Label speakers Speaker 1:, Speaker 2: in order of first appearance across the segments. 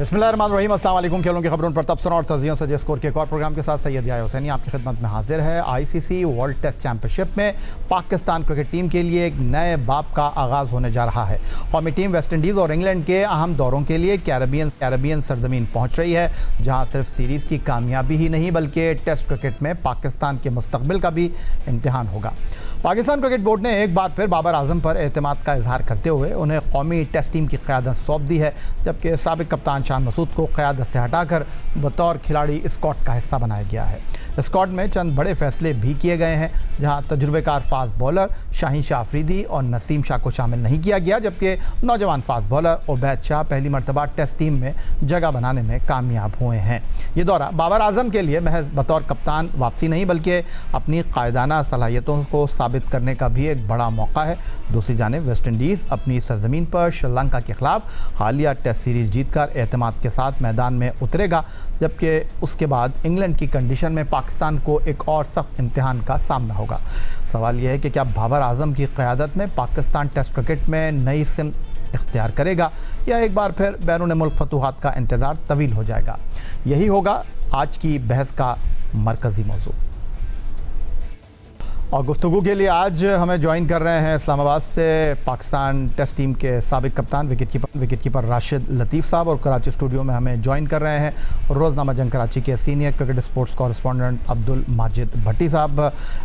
Speaker 1: बिस्मिल्लाहिर्रहमानिर्रहीम, अस्सलाम वालेकुम। खेलों की खबरों पर तबसरा और तज़ियों से स्कोर के एक और प्रोग्राम के साथ सैयद याह्या हुसैनी आपकी खिदमत में हाजिर है। आईसीसी वर्ल्ड टेस्ट चैंपियनशिप में पाकिस्तान क्रिकेट टीम के लिए एक नए बाब का आगाज़ होने जा रहा है। कौमी टीम वेस्ट इंडीज़ और इंग्लैंड के अहम दौरों के लिए कैरेबियन सरजमीन पहुँच रही है, जहाँ सिर्फ सीरीज़ की कामयाबी ही नहीं बल्कि टेस्ट क्रिकेट में पाकिस्तान के मुस्तकबिल का भी इम्तिहान होगा। पाकिस्तान क्रिकेट बोर्ड ने एक बार फिर बाबर आजम पर एतमाद का इजहार करते हुए उन्हें कौमी टेस्ट टीम की क़यादत सौंप दी है, जबकि साबिक कप्तान शान मसूद को क़यादत से हटाकर बतौर खिलाड़ी स्क्वाड का हिस्सा बनाया गया है। स्क्वाड में चंद बड़े फैसले भी किए गए हैं, जहां तजुर्बेकार फास्ट बॉलर शाहीन शाह अफरीदी और नसीम शाह को शामिल नहीं किया गया, जबकि नौजवान फास्ट बॉलर उबैद शाह पहली मरतबा टेस्ट टीम में जगह बनाने में कामयाब हुए हैं। ये दौरा बाबर आजम के लिए महज बतौर कप्तान वापसी नहीं बल्कि अपनी कायदाना सलाहियतों को साबित करने का भी एक बड़ा मौका है। दूसरी जानिब वेस्ट इंडीज़ अपनी सरजमीन पर श्रीलंका के खिलाफ हालिया टेस्ट सीरीज़ जीतकर एतमाद के साथ मैदान में उतरेगा, जबकि उसके बाद इंग्लैंड की कंडीशन में पाकिस्तान को एक और सख्त इम्तिहान का सामना होगा। सवाल यह है कि क्या बाबर आजम की क़यादत में पाकिस्तान टेस्ट क्रिकेट में नई सिमत इख्तियार करेगा या एक बार फिर बैरून मुल्क फतूहात का इंतज़ार तवील हो जाएगा। यही होगा आज की बहस का मरकज़ी मौजू। और गुफ्तगू के लिए आज हमें ज्वाइन कर रहे हैं इस्लामाबाद से पाकिस्तान टेस्ट टीम के साबिक कप्तान विकेट कीपर राशिद लतीफ़ साहब, और कराची स्टूडियो में हमें ज्वाइन कर रहे हैं रोज़नामा जंग कराची के senior cricket sports correspondent Abdul Majid Bhatti साहब।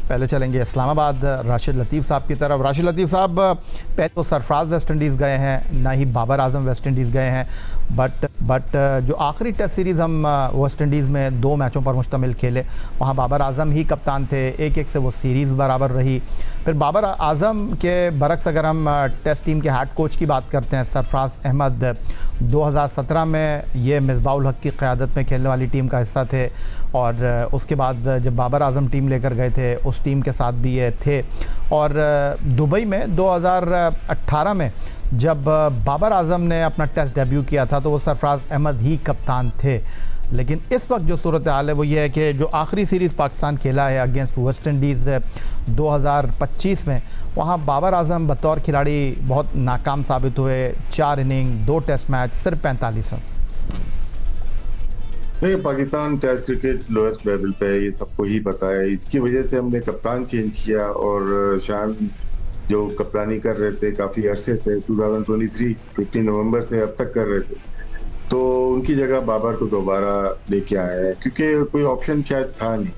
Speaker 1: पहले चलेंगे इस्लामाबाद राशिद लतीफ़ साहब की तरफ। राशिद लतीफ़ साहब, पहले तो सरफराज वेस्ट इंडीज़ गए हैं, ना ही बाबर आजम वेस्ट इंडीज़ गए हैं, बट जो आखिरी टेस्ट सीरीज़ हम वेस्ट इंडीज़ में 2 मैचों पर मुश्तमिल खेले, वहाँ बाबर आजम ही कप्तान थे, 1-1 से वो सीरीज़ बराबर रही। फिर बाबर आजम के बरक्स अगर हम टेस्ट टीम के हेड कोच की बात करते हैं सरफराज अहमद, 2017 में ये मिसबाउल हक की क़यादत में खेलने वाली टीम का हिस्सा थे, और उसके बाद जब बाबर आजम टीम लेकर गए थे उस टीम के साथ भी ये थे। और दुबई में 2018 में जब बाबर आजम ने अपना टेस्ट डेब्यू किया था तो वो सरफराज अहमद ही कप्तान थे। लेकिन इस वक्त जो सूरत हाल है वो ये है कि जो आखिरी सीरीज़ पाकिस्तान खेला है अगेंस्ट वेस्ट इंडीज़ 2025 में, वहाँ बाबर आजम बतौर खिलाड़ी बहुत नाकाम साबित हुए। 4 इनिंग, 2 टेस्ट मैच, सिर्फ 45 रन।
Speaker 2: नहीं, Pakistan test cricket lowest level पे, ये सबको ही पता है। इसकी वजह से हमने कप्तान चेंज किया, और शान जो कप्तानी कर रहे थे काफ़ी अरसे से, 2023 15 नवंबर से अब तक कर रहे थे, तो उनकी जगह बाबर को दोबारा लेके आए हैं, क्योंकि कोई ऑप्शन शायद था नहीं।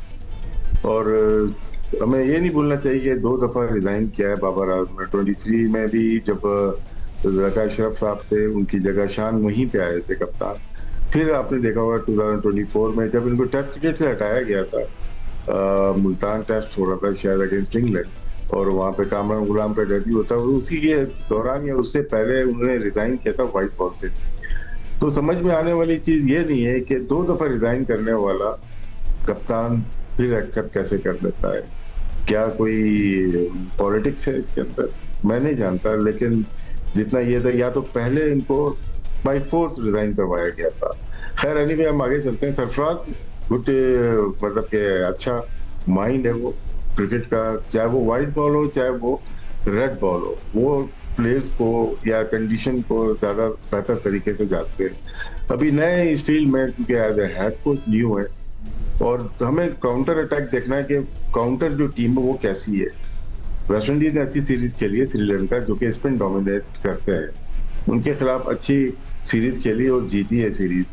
Speaker 2: और हमें ये नहीं भूलना चाहिए कि 2 दफ़ा रिज़ाइन किया है बाबर आजम। 23 में भी जब ज़का अशरफ साहब थे, उनकी जगह शान वहीं पे आए थे कप्तान। फिर आपने देखा होगा 2024 में जब इनको टेस्ट क्रिकेट से हटाया गया था, मुल्तान टेस्ट हो रहा था शायद अगेंस्ट इंग्लैंड, और वहाँ पे कामरान गुलाम का डेब्यू होता है, उसी के दौरान या उससे पहले उन्होंने रिज़ाइन किया था वाइट बॉल से। तो समझ में आने वाली चीज़ ये नहीं है कि 2 दफ़ा रिज़ाइन करने वाला कप्तान फिर एक्सेप्ट कैसे कर लेता है। क्या कोई पॉलिटिक्स है इसके अंदर, मैं नहीं जानता, लेकिन जितना ये था, या तो पहले इनको बाय फोर्स रिज़ाइन करवाया गया था। खैर एनीवे, हम आगे चलते हैं। सरफराज गुड, मतलब कि अच्छा माइंड है वो क्रिकेट का, चाहे वो वाइट बॉल हो चाहे वो रेड बॉल हो, वो प्लेयर्स को या कंडीशन को ज़्यादा बेहतर तरीके से जानते हैं। अभी नए इस फील्ड में क्योंकि as a head coach new है, और हमें काउंटर अटैक देखना है कि काउंटर जो टीम है वो कैसी है। वेस्ट इंडीज ने अच्छी सीरीज खेली है श्रीलंका, जो कि स्पिन डोमिनेट करते हैं, उनके खिलाफ अच्छी सीरीज खेली और जीती है सीरीज।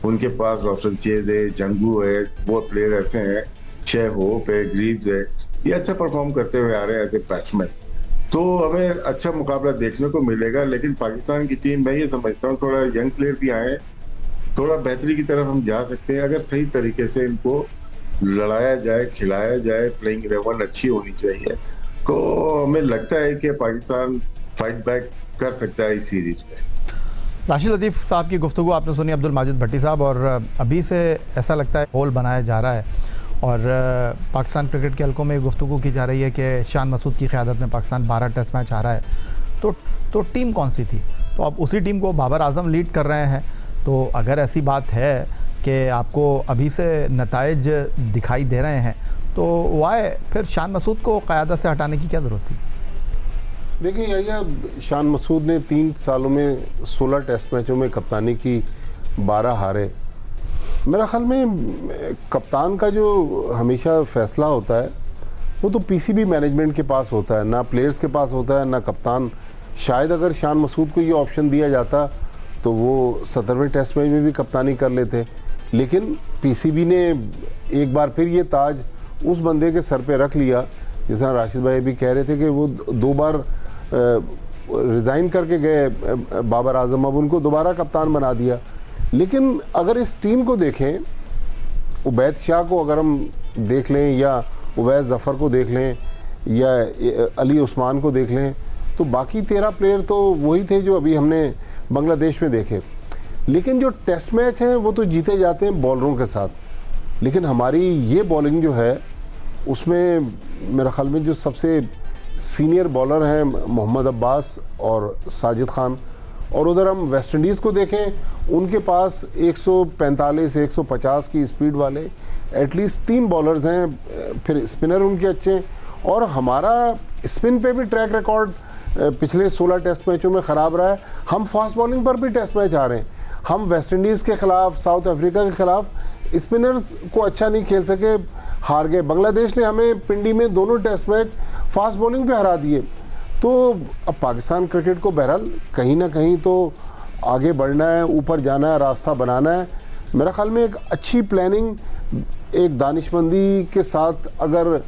Speaker 2: उनके पास रोशन चेज है, जंगू है, वो प्लेयर ऐसे हैं, शे होप है, ग्रीव्स है, ये अच्छा परफॉर्म करते हुए आ रहे हैं एज ए बैट्समैन। तो हमें अच्छा मुकाबला देखने को मिलेगा। लेकिन पाकिस्तान की टीम, मैं ये समझता हूँ थोड़ा यंग प्लेयर भी आए, थोड़ा बेहतरी की तरफ हम जा सकते हैं अगर सही तरीके से इनको लड़ाया जाए, खिलाया जाए, प्लेइंग 11 अच्छी होनी चाहिए। तो हमें लगता है कि पाकिस्तान फाइट बैक कर सकता है इस सीरीज में।
Speaker 1: राशिद लतीफ़ साहब की गुफ्तगू आपने सुनी, अब्दुल माजिद भट्टी साहब, और अभी से ऐसा लगता है होल बनाया जा रहा है, और पाकिस्तान क्रिकेट के हल्कों में गुफ्तगू की जा रही है कि शान मसूद की क़यादत में पाकिस्तान 12 टेस्ट मैच हारा है। तो टीम कौन सी थी? तो अब उसी टीम को बाबर आजम लीड कर रहे हैं। तो अगर ऐसी बात है कि आपको अभी से नताइज दिखाई दे रहे हैं, तो वाई फिर शान मसूद को क़यादत से हटाने की क्या ज़रूरत थी?
Speaker 3: देखिए, शान मसूद ने 3 सालों में 16 टेस्ट मैचों में कप्तानी की, 12 हारे। मेरा ख्याल में कप्तान का जो हमेशा फैसला होता है वो तो पीसीबी मैनेजमेंट के पास होता है, ना प्लेयर्स के पास होता है, ना कप्तान। शायद अगर शान मसूद को ये ऑप्शन दिया जाता तो वो 17वें टेस्ट मैच में भी कप्तानी कर लेते, लेकिन पीसीबी ने एक बार फिर ये ताज उस बंदे के सर पे रख लिया। जिस तरह राशिद भाई भी कह रहे थे कि वो 2 बार रिज़ाइन करके गए बाबर आजम, अब उनको दोबारा कप्तान बना दिया। लेकिन अगर इस टीम को देखें, उबैद शाह को अगर हम देख लें या उवैस ज़फ़र को देख लें या अली उस्मान को देख लें, तो बाकी 13 प्लेयर तो वही थे जो अभी हमने बांग्लादेश में देखे। लेकिन जो टेस्ट मैच हैं वो तो जीते जाते हैं बॉलरों के साथ, लेकिन हमारी ये बॉलिंग जो है उसमें मेरा ख्याल में जो सबसे सीनियर बॉलर हैं मोहम्मद अब्बास और साजिद खान, और उधर हम वेस्ट इंडीज़ को देखें उनके पास 145-150 की स्पीड वाले एटलीस्ट 3 बॉलर्स हैं, फिर स्पिनर उनके अच्छे हैं। और हमारा स्पिन पे भी ट्रैक रिकॉर्ड पिछले 16 टेस्ट मैचों में ख़राब रहा है। हम फास्ट बॉलिंग पर भी टेस्ट मैच आ रहे हैं। हम वेस्ट इंडीज़ के ख़िलाफ़, साउथ अफ्रीका के ख़िलाफ़ स्पिनर्स को अच्छा नहीं खेल सके, हार गए। बांग्लादेश ने हमें पिंडी में दोनों टेस्ट मैच फास्ट बॉलिंग पे हरा दिए। तो अब पाकिस्तान क्रिकेट को बहरहाल कहीं ना कहीं तो आगे बढ़ना है, ऊपर जाना है, रास्ता बनाना है। मेरा ख्याल में एक अच्छी प्लानिंग, एक दानिशमंदी के साथ अगर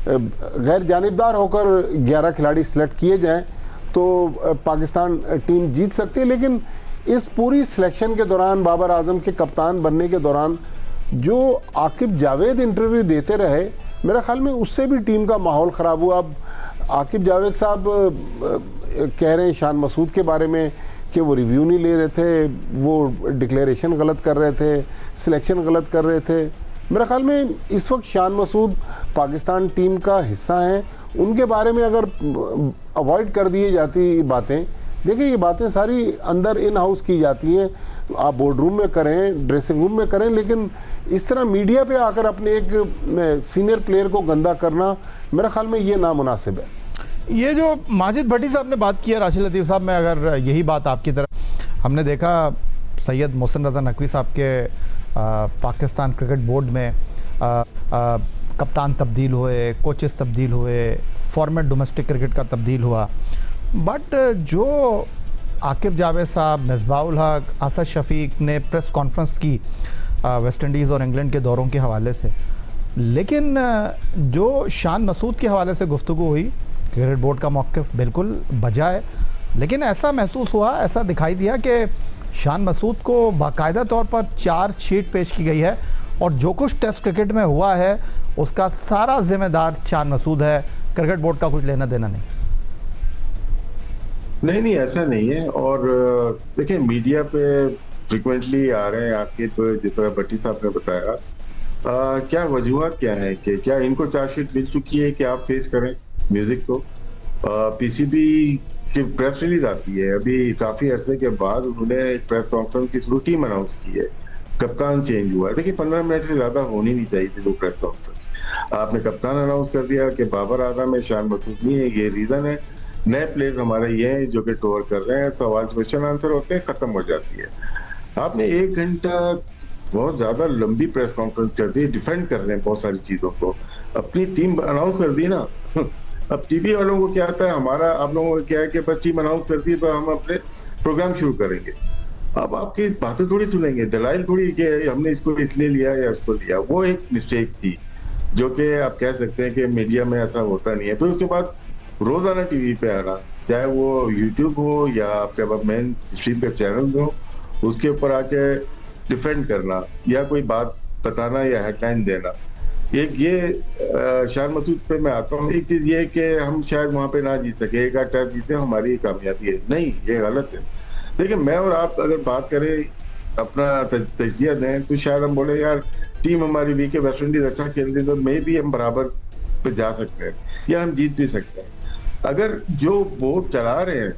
Speaker 3: गैर जानिबदार होकर 11 खिलाड़ी सिलेक्ट किए जाएं तो पाकिस्तान टीम जीत सकती है। लेकिन इस पूरी सिलेक्शन के दौरान, बाबर आजम के कप्तान बनने के दौरान जो आकिब जावेद इंटरव्यू देते रहे, मेरा ख्याल में उससे भी टीम का माहौल ख़राब हुआ। अब आकिब जावेद साहब कह रहे हैं शान मसूद के बारे में कि वो रिव्यू नहीं ले रहे थे, वो डिक्लेरेशन गलत कर रहे थे, सिलेक्शन गलत कर रहे थे। मेरा ख्याल में इस वक्त शान मसूद पाकिस्तान टीम का हिस्सा हैं, उनके बारे में अगर अवॉइड कर दिए जाती बातें, देखिए ये बातें सारी अंदर इन हाउस की जाती हैं, आप बोर्ड रूम में करें, ड्रेसिंग रूम में करें, लेकिन इस तरह मीडिया पे आकर अपने एक सीनियर प्लेयर को गंदा करना मेरा ख्याल में ये नामुनासिब है।
Speaker 1: ये जो माजिद भट्टी साहब ने बात की है, राशिद लतीफ़ साहब, मैं अगर यही बात आपकी तरफ, हमने देखा सैयद मोहसिन रज़ा नकवी साहब के पाकिस्तान क्रिकेट बोर्ड में कप्तान तब्दील हुए, कोचेस तब्दील हुए, फॉर्मेट डोमेस्टिक क्रिकेट का तब्दील हुआ, बट जो आकिब जावेद साहब, मिसबाहुल हक, असद शफीक ने प्रेस कॉन्फ्रेंस की वेस्ट इंडीज़ और इंग्लैंड के दौरों के हवाले से, लेकिन जो शान मसूद के हवाले से गुफ्तगू हुई, क्रिकेट बोर्ड का मौक़िफ़ बिल्कुल बजा है, लेकिन ऐसा महसूस हुआ, ऐसा दिखाई दिया कि शान मसूद को बाकायदा तौर पर चार्जशीट पेश की गई है और जो कुछ टेस्ट क्रिकेट में हुआ है उसका सारा जिम्मेदार शान मसूद है, क्रिकेट बोर्ड का कुछ लेना देना नहीं।
Speaker 2: नहीं, ऐसा नहीं है। और देखिए मीडिया पे फ्रिक्वेंटली आ रहे हैं आपके, तो जिस तरह भट्टी साहब ने बताया, क्या वजूहत क्या है कि क्या इनको चार्जशीट मिल चुकी है कि आप फेस करें म्यूजिक को? पीसीबी की प्रेस रिलीज आती है, अभी काफी अरसे के बाद उन्होंने एक प्रेस कॉन्फ्रेंस की थ्रू टीम अनाउंस की है, कप्तान चेंज हुआ है। देखिए 15 मिनट से ज्यादा होनी नहीं चाहिए थी वो प्रेस कॉन्फ्रेंस। आपने कप्तान अनाउंस कर दिया कि बाबर आजम है, शान मसूद नहीं है, ये रीजन है, नए प्लेयर्स हमारे ये हैं जो कि टूर कर रहे हैं, सवाल क्वेश्चन आंसर होते हैं, खत्म हो जाती है। आपने 1 घंटा बहुत ज्यादा लंबी प्रेस कॉन्फ्रेंस कर दी, डिफेंड कर रहे हैं बहुत सारी चीजों को, अपनी टीम अनाउंस कर दी ना। अब टीवी वालों को क्या आता है, हमारा आप लोगों को क्या है कि बस टीम अनाउंस कर दी तो हम अपने प्रोग्राम शुरू करेंगे। अब आपकी बातें थोड़ी सुनेंगे, दलाइल थोड़ी कि हमने इसको इसलिए लिया या उसको लिया। वो एक मिस्टेक थी जो कि आप कह सकते हैं कि मीडिया में ऐसा होता नहीं है। तो उसके बाद रोजाना टीवी पे आना, चाहे वो यूट्यूब हो या आपके पास मेन स्ट्रीम पे चैनल हो, उसके ऊपर आके डिफेंड करना या कोई बात बताना या हेडलाइन देना, एक ये शान मसूद पे मैं आता हूँ। एक चीज ये कि हम शायद वहां पे ना जीत सके, एक टेस्ट जीते हमारी कामयाबी है, नहीं, ये गलत है। लेकिन मैं और आप अगर बात करें, अपना तजिया दें, तो शायद हम बोले यार टीम हमारी वीक है, वेस्ट इंडीज अच्छा खेल रही, तो मे भी हम बराबर पे जा सकते हैं या हम जीत भी सकते हैं। अगर जो बोर्ड चला रहे हैं,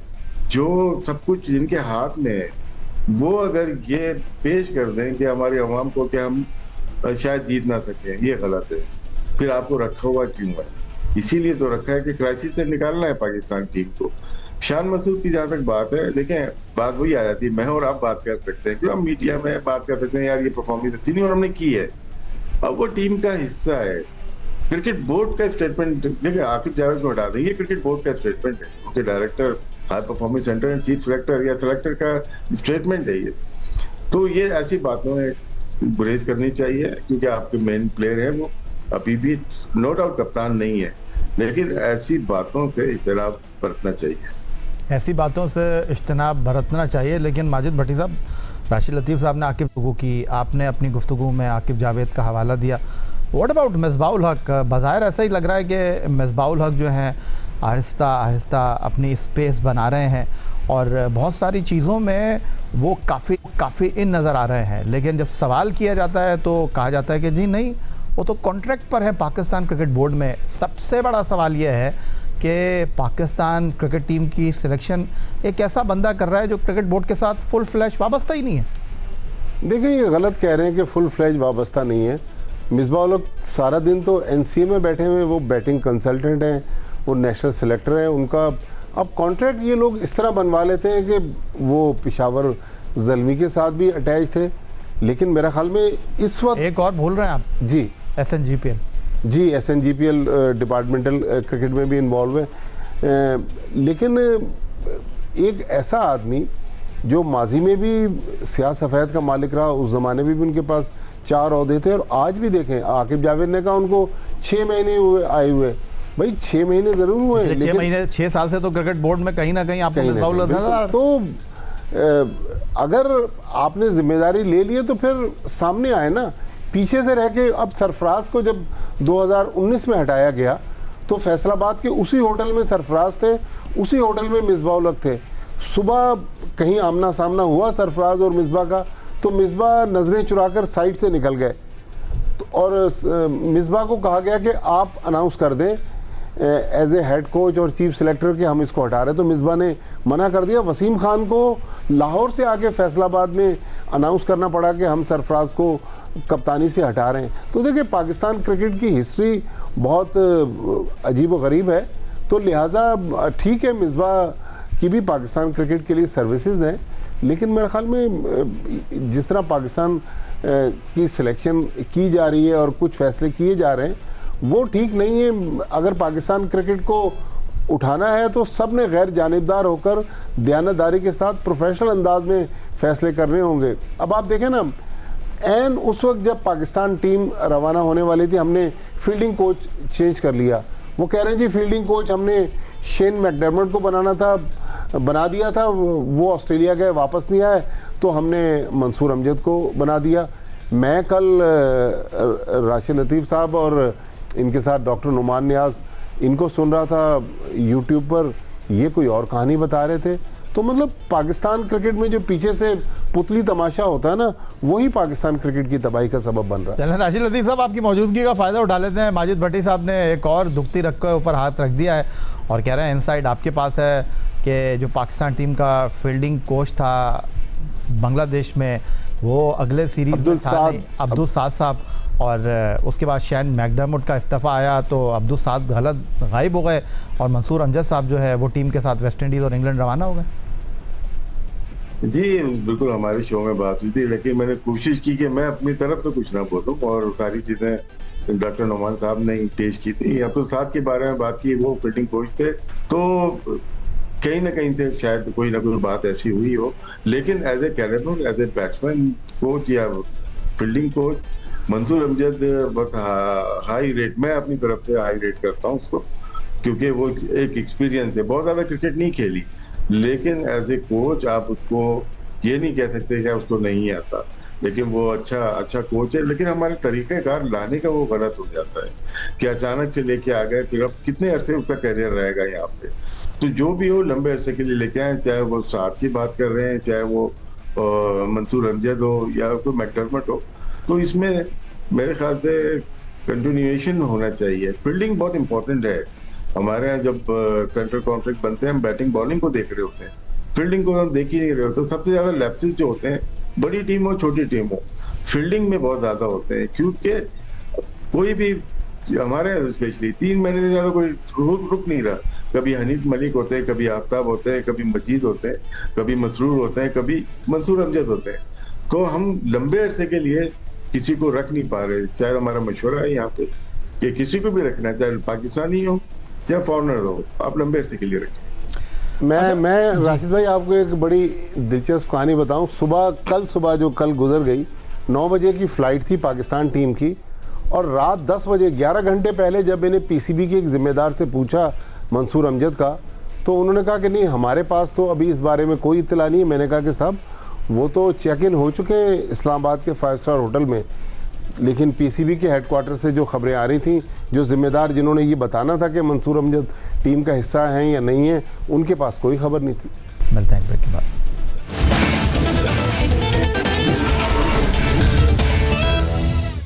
Speaker 2: जो सब कुछ जिनके हाथ में है, वो अगर ये पेश कर दें कि हमारी अवाम को कि हम शायद जीत ना सके, ये गलत है। फिर आपको रखा हुआ क्यों है? इसीलिए तो रखा है कि क्राइसिस से निकालना है पाकिस्तान टीम को। शान मसूद की जहां तक बात है, देखें बात वही आ जाती है, मैं और आप बात कर सकते हैं, क्यों हम मीडिया में बात कर सकते हैं यार ये परफॉर्मेंस अच्छी नहीं और हमने की है। अब वो टीम का हिस्सा है। क्रिकेट बोर्ड का स्टेटमेंट देखिए, आकिब जावेद को हटा देंगे, क्रिकेट बोर्ड का स्टेटमेंट है, उनके director high performance centre and chief selector या सेलेक्टर का स्टेटमेंट है ये। तो ये ऐसी बातों में गुरेज करनी चाहिए, क्योंकि आपके मेन प्लेयर है वो अभी भी नो डाउट कप्तान नहीं है, लेकिन ऐसी बातों से इजतनाब बरतना चाहिए।
Speaker 1: ऐसी बातों से इज्तनाब बरतना चाहिए। लेकिन माजिद भट्टी साहब, राशिद लतीफ़ साहब ने आकिब गुफ्तगू की, आपने अपनी गुफ्तगू में आकिब जावेद का हवाला दिया। व्हाट अबाउट मिसबाउल हक? बाज़ाहिर ऐसा ही लग रहा है कि मिसबाउल हक जो हैं आहिस्ता आहिस्ता अपनी स्पेस बना रहे हैं और बहुत सारी चीज़ों में वो काफ़ी इन नज़र आ रहे हैं। लेकिन जब सवाल किया जाता है तो कहा जाता है कि जी नहीं, वो तो कॉन्ट्रैक्ट पर है पाकिस्तान क्रिकेट बोर्ड में। सबसे बड़ा सवाल यह है कि पाकिस्तान क्रिकेट टीम की सिलेक्शन एक ऐसा बंदा कर रहा है जो क्रिकेट बोर्ड के साथ फुल फ्लैश वाबस्ता ही नहीं है।
Speaker 3: देखिए, ये गलत कह रहे हैं कि फुल फ्लैश वाबस्ता नहीं है। मिसबाह लोग सारा दिन तो एनसीए में बैठे हुए, वो बैटिंग कंसल्टेंट हैं, वो नेशनल सेलेक्टर हैं। उनका अब कॉन्ट्रैक्ट ये लोग इस तरह बनवा लेते हैं कि वो पेशावर ज़ल्मी के साथ भी अटैच थे। लेकिन मेरा ख्याल में इस वक्त
Speaker 1: एक और भूल रहे हैं आप,
Speaker 3: जी
Speaker 1: SNGPL,
Speaker 3: जी SNGPL डिपार्टमेंटल क्रिकेट में भी इन्वॉल्व है। लेकिन एक ऐसा आदमी जो माजी में भी स्याह सफ़ेद का मालिक रहा, उस ज़माने में भी उनके पास 4 ओहदे थे, और आज भी देखें आकिब जावेद ने कहा उनको 6 महीने हुए आए हुए। भाई 6 महीने ज़रूर हुए,
Speaker 1: लेकिन 6 महीने 6 साल से तो क्रिकेट बोर्ड में कहीं ना कहीं आपको मिसबाउल नजर आ रहा है।
Speaker 3: तो अगर आपने जिम्मेदारी ले ली है तो फिर सामने आए ना, पीछे से रह के। अब सरफराज को जब 2019 में हटाया गया तो फैसलाबाद के उसी होटल में सरफराज थे, उसी होटल में मिसबाह थे। सुबह कहीं आमना सामना हुआ सरफराज और मिसबाह का, तो मिसबाह नज़रें चुराकर साइड से निकल गए और मिसबाह को कहा गया कि आप अनाउंस कर दें एज ए हेड कोच और चीफ सेलेक्टर कि हम इसको हटा रहे हैं। तो मिसबाह ने मना कर दिया। वसीम खान को लाहौर से आके फैसलाबाद में अनाउंस करना पड़ा कि हम सरफराज को कप्तानी से हटा रहे हैं। तो देखिए, पाकिस्तान क्रिकेट की हिस्ट्री बहुत अजीब व गरीब है, तो लिहाजा ठीक है मिसबाह की भी पाकिस्तान क्रिकेट के लिए सर्विसेज हैं, लेकिन मेरे ख्याल में जिस तरह पाकिस्तान की सिलेक्शन की जा रही है और कुछ फैसले किए जा रहे हैं वो ठीक नहीं है। अगर पाकिस्तान क्रिकेट को उठाना है तो सब ने गैर जानिबदार होकर दयानतदारी के साथ प्रोफेशनल अंदाज में फैसले करने होंगे। अब आप देखें ना, एन उस वक्त जब पाकिस्तान टीम रवाना होने वाली थी, हमने फील्डिंग कोच चेंज कर लिया। वो कह रहे हैं जी फील्डिंग कोच हमने शेन मैकडर्मट को बना दिया था, वो ऑस्ट्रेलिया गए वापस नहीं आए, तो हमने मंसूर अमजद को बना दिया। मैं कल राशिद लतीफ़ साहब और इनके साथ डॉक्टर नुमान नियाज़ इनको सुन रहा था यूट्यूब पर, ये कोई और कहानी बता रहे थे। तो मतलब पाकिस्तान क्रिकेट में जो पीछे से पुतली तमाशा होता है ना, वही पाकिस्तान क्रिकेट की तबाही का सबब बन रहा है।
Speaker 1: चलें राशिद लतीफ़ साहब, आपकी मौजूदगी का फ़ायदा उठा लेते हैं। माजिद भट्टी साहब ने एक और दुखती रख के ऊपर हाथ रख दिया है और कह रहे हैं इनसाइड आपके पास है कि जो पाकिस्तान टीम का फील्डिंग कोच था बांग्लादेश में, वो अगले सीरीज़ में था नहीं, अब्दुल साद साहब, और उसके बाद शेन मैकडर्मट का इस्तीफ़ा आया तो अब्दुल साद गलत गायब हो गए और मंसूर अमजद साहब जो है वो टीम के साथ वेस्ट इंडीज़ और इंग्लैंड रवाना हो गए।
Speaker 2: जी बिल्कुल, हमारे शो में बात हुई थी, लेकिन मैंने कोशिश की कि मैं अपनी तरफ से कुछ ना बोलूं और सारी चीज़ें डॉक्टर नुमान साहब ने पेश की थी। अब्दुल साद के बारे में बात की, वो फील्डिंग कोच थे, तो कहीं ना कहीं से शायद कोई ना कोई बात ऐसी हुई हो, लेकिन as a character, as a batsman coach या फील्डिंग कोच मंसूर अमजद बहुत हाई रेट, मैं अपनी तरफ से हाई रेट करता हूँ उसको, क्योंकि वो एक एक्सपीरियंस है, बहुत ज़्यादा क्रिकेट नहीं खेली, लेकिन एज ए कोच आप उसको ये नहीं कह सकते कि उसको नहीं आता, लेकिन वो अच्छा कोच है। लेकिन हमारे तरीक़ेकार लाने का वो गलत हो जाता है कि अचानक से लेके आ गए, फिर अब कितने अरसे उसका करियर रहेगा यहाँ पे। तो जो भी हो लंबे अरसे के लिए लेके आए, चाहे वो साथ की बात कर रहे हैं, चाहे वो मंसूर अमजद हो या कोई मैकडर्मट हो, तो इसमें मेरे ख्याल से कंटिन्यूएशन होना चाहिए। फील्डिंग बहुत इंपॉर्टेंट है। हमारे यहाँ जब सेंट्रल कॉन्फ्लिक्ट बनते हैं, हम बैटिंग बॉलिंग को देख रहे होते हैं, फील्डिंग को हम देख ही नहीं रहे होते। तो सबसे ज़्यादा लैप्सेस जो होते हैं, बड़ी टीम हो छोटी टीम हो, फील्डिंग में बहुत ज़्यादा होते हैं, क्योंकि कोई भी हमारे यहाँ स्पेशली 3 महीने से ज्यादा कोई रुक नहीं रहा। कभी हनीफ मलिक होते हैं, कभी आफ्ताब होते हैं, कभी मजीद होते हैं, कभी मसरूर होते हैं, कभी मंसूर अमजद होते हैं। तो हम लंबे अरसे के लिए किसी को रख नहीं पा रहे। शायद हमारा मशवरा है यहाँ पे कि किसी को भी रखना, चाहे पाकिस्तानी हो चाहे फॉरनर हो, आप लंबे अरसे के लिए रखें।
Speaker 3: मैं राशिद भाई आपको एक बड़ी दिलचस्प कहानी बताऊं। कल सुबह गुजर गई, 9 बजे की फ़्लाइट थी पाकिस्तान टीम की, और रात 10 बजे 11 घंटे पहले जब मैंने पीसीबी के एक ज़िम्मेदार से पूछा मंसूर अमजद का, तो उन्होंने कहा कि नहीं, हमारे पास तो अभी इस बारे में कोई इत्तला नहीं है। मैंने कहा कि साहब वो तो चेक इन हो चुके हैं इस्लामाबाद के 5 स्टार होटल में, लेकिन पीसीबी के हेडक्वार्टर से जो खबरें आ रही थी, जो ज़िम्मेदार जिन्होंने ये बताना था कि मंसूर अमजद टीम का हिस्सा हैं या नहीं है, उनके पास कोई खबर नहीं थी।
Speaker 1: मिलते हैं ब्रेक के बाद।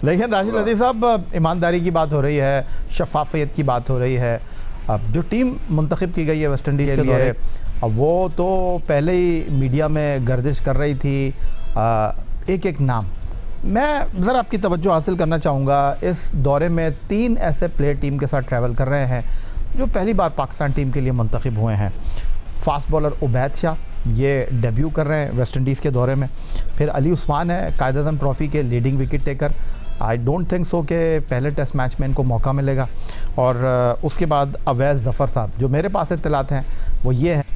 Speaker 1: लेकिन राशिद लतीफ़ साहब, ईमानदारी की बात हो रही है, शफाफियत की बात हो रही है। अब जो टीम मुंतखब की गई है वेस्ट इंडीज़ के लिए, अब वो तो पहले ही मीडिया में गर्दिश कर रही थी एक एक नाम। मैं ज़रा आपकी तवज्जो हासिल करना चाहूँगा, इस दौरे में 3 ऐसे प्लेयर टीम के साथ ट्रैवल कर रहे हैं जो पहली बार पाकिस्तान टीम के लिए मुंतखब हुए हैं। फास्ट बॉलर उबैद शाह, ये डेब्यू कर रहे हैं वेस्ट इंडीज़ के दौरे में। फिर अली उस्मान है, कायद-ए-आज़म ट्रॉफ़ी के leading wicket taker. I don't think so कि पहले टेस्ट मैच में इनको मौका मिलेगा। और उसके बाद अवैज़ ज़फ़र साहब, जो मेरे पास इत्तलात हैं वो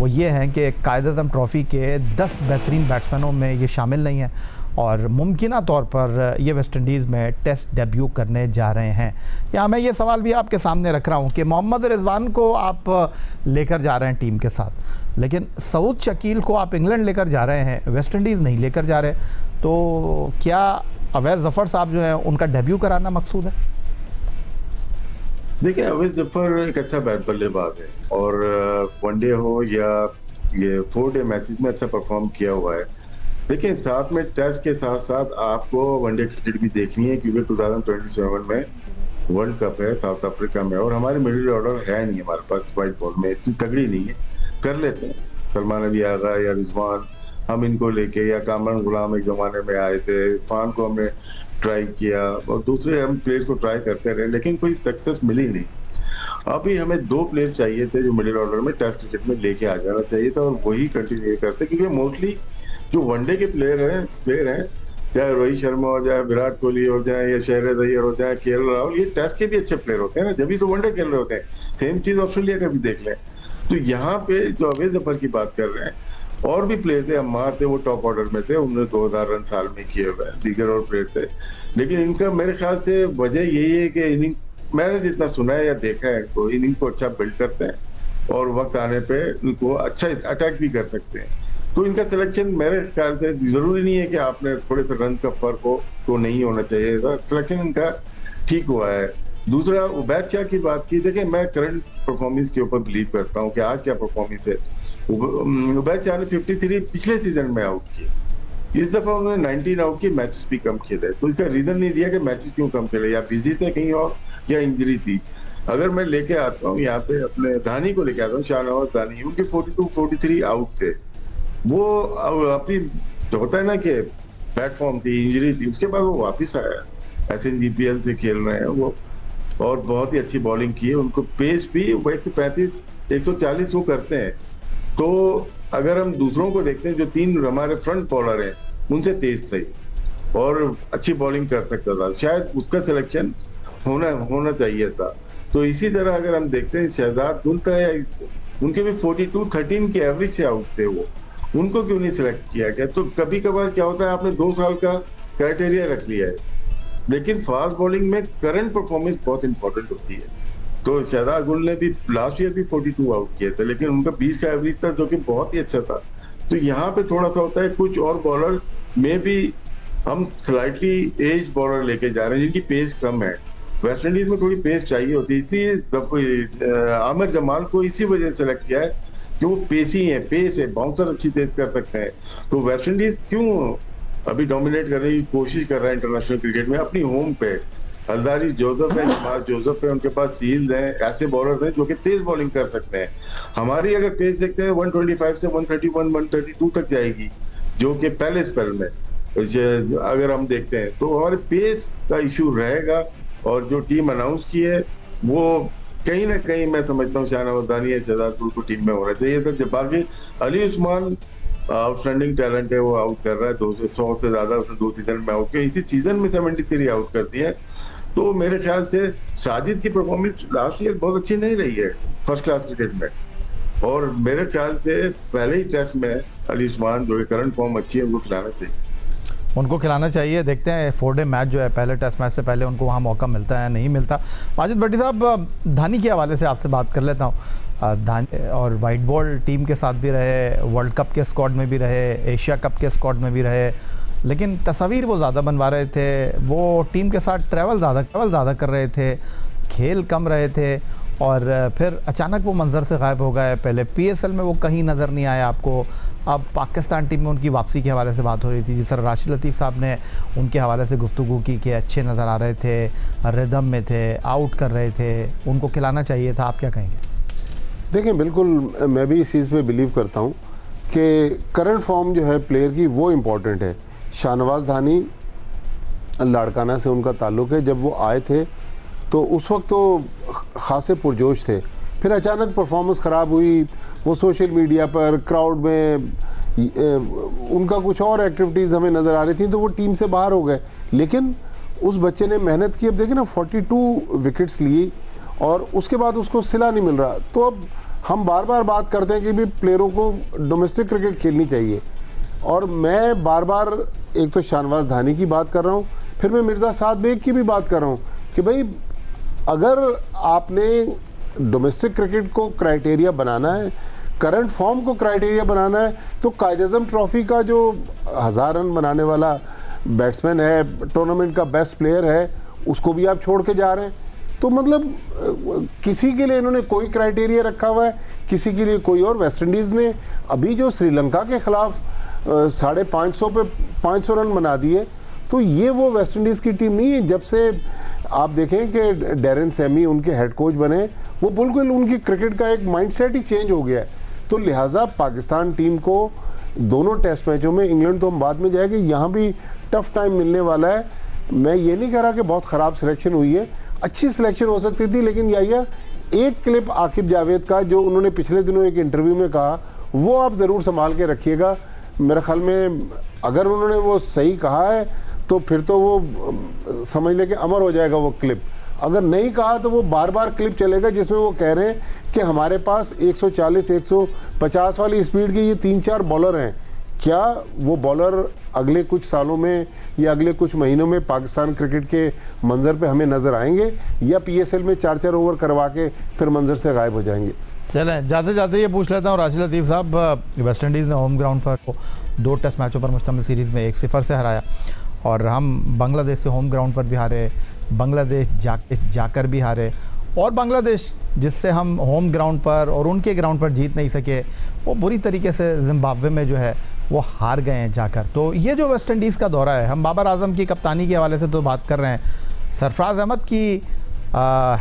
Speaker 1: ये हैं कि कायद-ए-आज़म ट्रॉफ़ी के 10 बेहतरीन बैट्समैनों में ये शामिल नहीं हैं, और मुमकिना तौर पर ये वेस्ट इंडीज़ में टेस्ट डेब्यू करने जा रहे हैं। यहाँ मैं ये सवाल भी आपके सामने रख रहा हूँ कि मोहम्मद रिजवान को आप लेकर जा रहे हैं टीम के साथ, लेकिन सऊद शकील को आप इंग्लैंड लेकर जा रहे हैं, वेस्ट इंडीज़ नहीं लेकर जा रहे, तो क्या अवैज़ ज़फ़र साहब जो हैं उनका डेब्यू कराना मकसूद है?
Speaker 2: देखिए, अवैज़ ज़फ़र एक अच्छा बैट बल्लेबाज है, और वनडे हो या ये 4 डे मैचेस में अच्छा परफॉर्म किया हुआ है। देखिए, साथ में टेस्ट के साथ साथ आपको वनडे क्रिकेट भी देखनी है, क्योंकि 2027 में वर्ल्ड कप है साउथ अफ्रीका में, और हमारी मिडिल ऑर्डर है नहीं हमारे पास, वाइट बॉल में इतनी तगड़ी नहीं है। कर लेते हैं सलमान अली आगा या रिजवान, हम इनको लेके, या कामरान गुलाम एक ज़माने में आए थे, इरफान को हमने ट्राई किया, और दूसरे हम प्लेयर्स को ट्राई करते रहे, लेकिन कोई सक्सेस मिली नहीं। अभी हमें 2 प्लेयर्स चाहिए थे जो मिडिल ऑर्डर में टेस्ट क्रिकेट में लेके आ जाना चाहिए था, और वही कंटिन्यू करते, क्योंकि मोस्टली जो वनडे के प्लेयर हैं, चाहे रोहित शर्मा हो, चाहे विराट कोहली हो जाए, या शेहर अय्यर हो जाए, केएल राहुल, ये टेस्ट के भी अच्छे प्लेयर होते हैं ना, जब भी तो वनडे खेल रहे होते हैं। सेम चीज ऑस्ट्रेलिया का भी देख लें। तो यहाँ पे जो अवैज़ ज़फ़र की बात कर रहे हैं, और भी प्लेयर थे, अम्मार थे, वो टॉप ऑर्डर में थे, उन्होंने 2000 रन साल में किए हुए हैं, दीगर और प्लेयर थे, लेकिन इनका मेरे ख्याल से वजह यही है कि इनिंग, मैंने जितना सुना है या देखा है, तो इनिंग को अच्छा बिल्ड करते हैं, और वक्त आने पे इनको अच्छा अटैक भी कर सकते हैं। तो इनका सिलेक्शन मेरे ख्याल से जरूरी नहीं है कि आपने थोड़े से रन का फर्क हो तो नहीं होना चाहिए, सिलेक्शन इनका ठीक हुआ है। दूसरा, उबैद शाह की बात की, देखिए मैं करंट परफॉर्मेंस के ऊपर बिलीव करता हूँ कि आज क्या परफॉर्मेंस है। उबैद शाह ने 53 पिछले सीजन में आउट किए, इस दफा उन्होंने 19 आउट किए, मैचेस भी कम खेले, तो इसका रीजन नहीं दिया कि मैचेस क्यों कम खेले, या बिजी थे कहीं और, या इंजरी थी। अगर मैं लेके आता हूँ यहाँ पे अपने धानी को लेके आता हूँ, शाहनवाज धानी, उनके 42-43 आउट थे, वो अपनी जो होता है ना कि प्लेटफॉर्म थी, इंजरी थी, उसके बाद वो वापस आया, SNGPL से खेल रहे हैं वो, और बहुत ही अच्छी बॉलिंग की है। उनको पेस भी 135 140 वो करते हैं। तो अगर हम दूसरों को देखते हैं, जो 3 हमारे फ्रंट बॉलर हैं, उनसे तेज थे और अच्छी बॉलिंग कर सकता था, शायद उसका सिलेक्शन होना चाहिए था। तो इसी तरह अगर हम देखते हैं, शहजाद गुल है, उनके भी 42-13 के एवरेज से आउट थे, वो उनको क्यों नहीं सिलेक्ट किया गया? तो कभी कभार क्या होता है, आपने 2 साल का क्राइटेरिया रख लिया है, लेकिन फास्ट बॉलिंग में करंट परफॉर्मेंस बहुत इंपॉर्टेंट होती है। तो शहजाद गुल ने भी लास्ट ईयर भी 42 आउट किए थे, लेकिन उनका 20 का एवरेज था, जो कि बहुत ही अच्छा था। तो यहाँ पे थोड़ा सा होता है, कुछ और बॉलर में भी हम स्लाइटली एज बॉलर लेके जा रहे हैं जिनकी पेस कम है। वेस्ट इंडीज में थोड़ी पेस चाहिए होती है, इसलिए आमिर जमाल को इसी वजह से सेलेक्ट किया है कि वो पेसी है, पेस है, बाउंसर अच्छी तेज कर सकते हैं। तो वेस्ट इंडीज क्यों अभी डोमिनेट करने की कोशिश कर रहा है इंटरनेशनल क्रिकेट में अपनी होम पे? हल्दारी जोसेफ है, नवाज जोसेफ है, उनके पास सील्स हैं, ऐसे बॉलर हैं जो कि तेज बॉलिंग कर सकते हैं। हमारी अगर पेस देखते हैं 125 से 131 132 तक जाएगी, जो कि पहले स्पेल में अगर हम देखते हैं, तो हमारे पेस का इशू रहेगा। और जो टीम अनाउंस की है वो कहीं ना कहीं मैं समझता हूँ शाहनवाज दानी या शहजादपुर को टीम में होना चाहिए था। जब बाकी अली उस्मान आउटस्टैंडिंग टैलेंट है, वो आउट कर रहा है 200 से ज्यादा उसने 2 सीजन में आउट किया, इसी सीजन में 73 आउट कर दिया है। तो मेरे ख्याल से साजिद की परफॉर्मेंस लास्ट ईयर बहुत अच्छी नहीं रही है फर्स्ट क्लास क्रिकेट में, और मेरे ख्याल से पहले ही टेस्ट में अली उस्मान जो करंट फॉर्म अच्छी है उनको खिलाना चाहिए।
Speaker 1: उनको खिलाना चाहिए। देखते हैं 4 डे मैच जो है, पहले टेस्ट मैच से पहले उनको वहाँ मौका मिलता है नहीं मिलता। माजिद भट्टी साहब, धानी के हवाले से आपसे बात कर लेता हूँ। धानी और वाइट बॉल टीम के साथ भी रहे, वर्ल्ड कप के स्क्वाड में भी रहे, एशिया कप के स्क्वाड में भी रहे, लेकिन तस्वीर वो ज़्यादा बनवा रहे थे, वो टीम के साथ ट्रैवल ज़्यादा कर रहे थे, खेल कम रहे थे, और फिर अचानक वो मंजर से गायब हो गए। पहले पीएसएल में वो कहीं नज़र नहीं आए आपको। अब पाकिस्तान टीम में उनकी वापसी के हवाले से बात हो रही थी, जिस तरह राशिद लतीफ़ साहब ने उनके हवाले से गुफ्तगू की कि अच्छे नज़र आ रहे थे, रिदम में थे, आउट कर रहे थे, उनको खिलाना चाहिए था। आप क्या कहेंगे?
Speaker 3: देखिए, बिल्कुल मैं भी इस चीज़ पे बिलीव करता हूँ कि करंट फॉर्म जो है प्लेयर की वो इम्पॉर्टेंट है। शाहनवाज धानी लाड़काना से उनका ताल्लुक़ है। जब वो आए थे तो उस वक्त तो ख़ासे पुरजोश थे, फिर अचानक परफॉर्मेंस ख़राब हुई, वो सोशल मीडिया पर क्राउड में उनका कुछ और एक्टिविटीज़ हमें नज़र आ रही थी, तो वो टीम से बाहर हो गए। लेकिन उस बच्चे ने मेहनत की। अब देखिए ना, 42 विकेट्स ली और उसके बाद उसको सिला नहीं मिल रहा। तो अब हम बार बार बात करते हैं कि भी प्लेयरों को डोमेस्टिक क्रिकेट खेलनी चाहिए, और मैं बार बार एक तो शाहनवाज धानी की बात कर रहा हूँ, फिर मैं मिर्ज़ा साद बेग की भी बात कर रहा हूँ कि भाई अगर आपने डोमेस्टिक क्रिकेट को क्राइटेरिया बनाना है, करंट फॉर्म को क्राइटेरिया बनाना है, तो कायद-ए-आज़म ट्रॉफी का जो 1000 रन बनाने वाला बैट्समैन है, टूर्नामेंट का बेस्ट प्लेयर है, उसको भी आप छोड़ के जा रहे हैं। तो मतलब किसी के लिए इन्होंने कोई क्राइटेरिया रखा हुआ है, किसी के लिए कोई और। वेस्ट इंडीज़ ने अभी जो श्रीलंका के ख़िलाफ़ 550 पे 500 रन बना दिए, तो ये वो वेस्ट इंडीज़ की टीम नहीं है। जब से आप देखें कि डैरेन सैमी उनके हेड कोच बने, वो बिल्कुल उनकी क्रिकेट का एक माइंडसेट ही चेंज हो गया है। तो लिहाजा पाकिस्तान टीम को दोनों टेस्ट मैचों में, इंग्लैंड तो हम बाद में जाएंगे, यहाँ भी टफ टाइम मिलने वाला है। मैं ये नहीं कह रहा कि बहुत ख़राब सिलेक्शन हुई है, अच्छी सिलेक्शन हो सकती थी, लेकिन या एक क्लिप आकिब जावेद का जो उन्होंने पिछले दिनों एक इंटरव्यू में कहा, वो आप ज़रूर संभाल के रखिएगा। मेरे ख्याल में अगर उन्होंने वो सही कहा है तो फिर तो वो समझ लें कि अमर हो जाएगा वो क्लिप। अगर नहीं कहा तो वो बार बार क्लिप चलेगा जिसमें वो कह रहे हैं कि हमारे पास 140-150 वाली स्पीड के ये 3-4 बॉलर हैं। क्या वो बॉलर अगले कुछ सालों में या अगले कुछ महीनों में पाकिस्तान क्रिकेट के मंजर पे हमें नज़र आएंगे, या पीएसएल में 4-4 ओवर करवा के फिर मंजर से गायब हो जाएंगे?
Speaker 1: चलें, जाते जाते ये पूछ लेता हूँ राशिद लतीफ़ साहब, वेस्ट इंडीज़ ने होम ग्राउंड पर 2 टेस्ट मैचों पर मुश्तमिल सीरीज़ में 1-0 से हराया, और हम बांग्लादेश से होम ग्राउंड पर भी हारे, बांग्लादेश जाकर भी हारे, और बांग्लादेश जिससे हम होम ग्राउंड पर और उनके ग्राउंड पर जीत नहीं सके, वो बुरी तरीके से जिम्बाब्वे में जो है वो हार गए हैं जाकर। तो ये जो वेस्ट इंडीज़ का दौरा है, हम बाबर आजम की कप्तानी के हवाले से तो बात कर रहे हैं, सरफराज अहमद की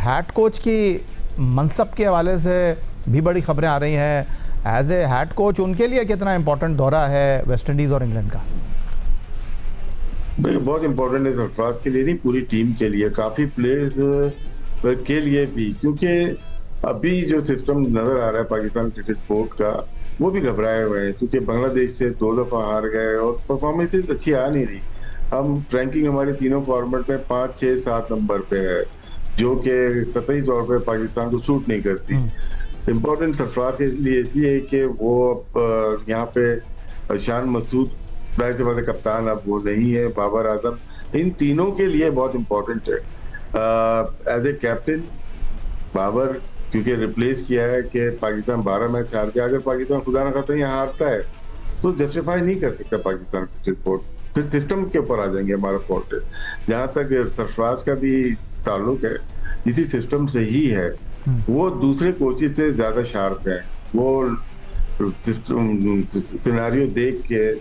Speaker 1: हेड कोच की मनसब के हवाले से भी बड़ी खबरें आ रही हैं। एज ए हेड कोच उनके लिए कितना इम्पोर्टेंट दौरा है वेस्ट इंडीज़ और इंग्लैंड का?
Speaker 2: भाई बहुत इम्पोर्टेंट है सरफराज के लिए नहीं, पूरी टीम के लिए, काफ़ी प्लेयर्स के लिए भी, क्योंकि अभी जो सिस्टम नज़र आ रहा है पाकिस्तान क्रिकेट बोर्ड का, वो भी घबराए हुए हैं, क्योंकि बांग्लादेश से 2 दफ़ा हार गए और परफॉर्मेंस अच्छी आ नहीं रही। हम रैंकिंग हमारे तीनों फॉर्मेट में 5, 6, 7 नंबर पे है, जो कि कतई तौर पे पाकिस्तान को सूट नहीं करती। इम्पोर्टेंट सरफराज के लिए इसलिए कि वो यहाँ पे शान मसूद जाहिर सी बात है कप्तान अब वो नहीं है, बाबर आजम, इन तीनों के लिए बहुत इम्पोर्टेंट है। एज ए कैप्टन बाबर, क्योंकि रिप्लेस किया है कि पाकिस्तान 12 मैच हार गया। अगर पाकिस्तान खुदा न खास्ता यहाँ हारता है तो जस्टिफाई नहीं कर सकता पाकिस्तान क्रिकेट बोर्ड, फिर सिस्टम के ऊपर आ जाएंगे हमारा फॉल्ट है। जहाँ तक सरफराज का भी ताल्लुक है, इसी सिस्टम से ही है, वो दूसरे कोचेस से ज्यादा शार्प है, वो सिनेरियो देख के,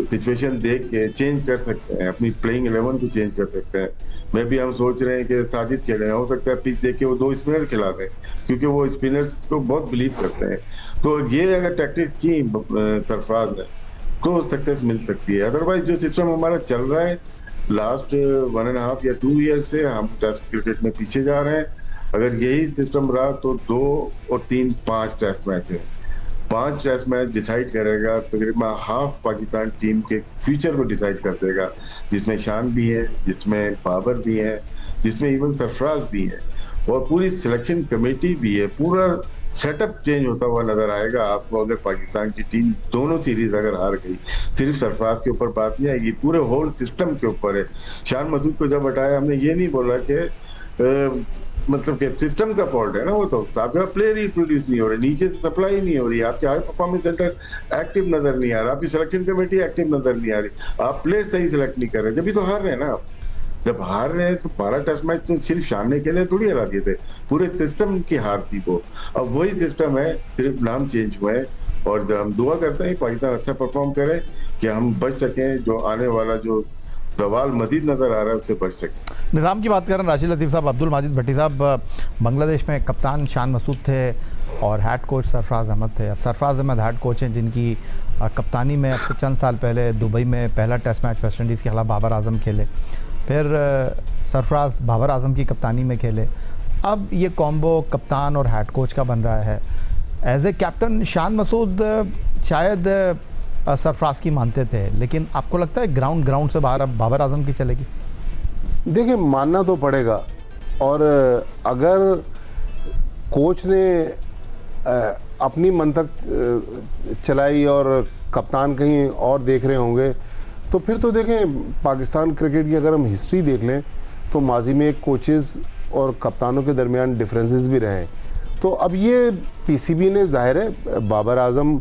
Speaker 2: सिचुएशन देख के चेंज कर सकते हैं, अपनी प्लेइंग 11 को चेंज कर सकते हैं। मैं भी हम सोच रहे हैं कि साजिद खेले, हो सकता है पिच देख के वो 2 स्पिनर खिला दें, क्योंकि वो स्पिनर्स को बहुत बिलीव करते हैं। तो ये अगर टैक्टिक्स की सरफराज ने तो सक्सेस मिल सकती है। अदरवाइज जो सिस्टम हमारा चल रहा है लास्ट 1.5 या 2 ईयर से हम टेस्ट क्रिकेट में पीछे जा रहे हैं। अगर यही सिस्टम रहा तो 2 और 3 5 टेस्ट मैच है। 5 टेस्ट मैच डिसाइड करेगा, तकरीबन हाफ पाकिस्तान टीम के फ्यूचर को डिसाइड कर देगा, जिसमें शान भी है, जिसमें बाबर भी है, जिसमें इवन सरफराज भी है और पूरी सिलेक्शन कमेटी भी है। पूरा सेटअप चेंज होता हुआ नजर आएगा आपको। अगर पाकिस्तान की टीम दोनों सीरीज अगर हार गई, सिर्फ सरफराज के ऊपर बात नहीं आएगी, पूरे होल सिस्टम के ऊपर है। शान मसूद को जब हटाया, हमने ये नहीं बोला कि मतलब कि सिस्टम का फॉल्ट है ना, वो तो आपका प्लेयर ही प्रोड्यूस नहीं हो रहे, नीचे से सप्लाई नहीं हो रही, आपके हाई परफॉर्मेंस सेंटर एक्टिव नजर नहीं आ रहा, आपकी सिलेक्शन कमेटी एक्टिव नजर नहीं आ रही, आप प्लेयर सही सिलेक्ट नहीं कर रहे, जब भी तो हार रहे हैं ना आप। जब हार रहे हैं तो 12 टेस्ट मैच तो सिर्फ शान के लिए थोड़ी हरा दिए थे, पूरे सिस्टम की हार थी वो। अब वही सिस्टम है, सिर्फ नाम चेंज हुए हैं और जब हम दुआ करते हैं पाकिस्तान अच्छा परफॉर्म करे कि हम बच सकें, जो आने वाला जो सवाल मजीद नजर आ रहा है उससे बच सकें।
Speaker 1: निज़ाम की बात करें, राशिद लतीफ़ साहब, अब्दुल माजिद भट्टी साहब, बांग्लादेश में कप्तान शान मसूद थे और हेड कोच सरफराज अहमद थे। अब सरफराज अहमद हेड कोच हैं जिनकी कप्तानी में अब से चंद साल पहले दुबई में पहला टेस्ट मैच वेस्ट इंडीज़ के खिलाफ बाबर आजम खेले, फिर सरफराज बाबर आजम की कप्तानी में खेले। अब ये कॉम्बो कप्तान और हेड कोच का बन रहा है। As a captain Shan Masood शायद सरफराज की मानते थे, लेकिन आपको लगता है ग्राउंड से बाहर अब बाबर आजम की चलेगी?
Speaker 3: देखिए, मानना तो पड़ेगा। और अगर कोच ने अपनी मंतक चलाई और कप्तान कहीं और देख रहे होंगे, तो फिर तो देखें, पाकिस्तान क्रिकेट की अगर हम हिस्ट्री देख लें तो माजी में कोचेस और कप्तानों के दरमियान डिफरेंसेस भी रहे। तो अब ये पीसीबी ने, जाहिर है, बाबर आजम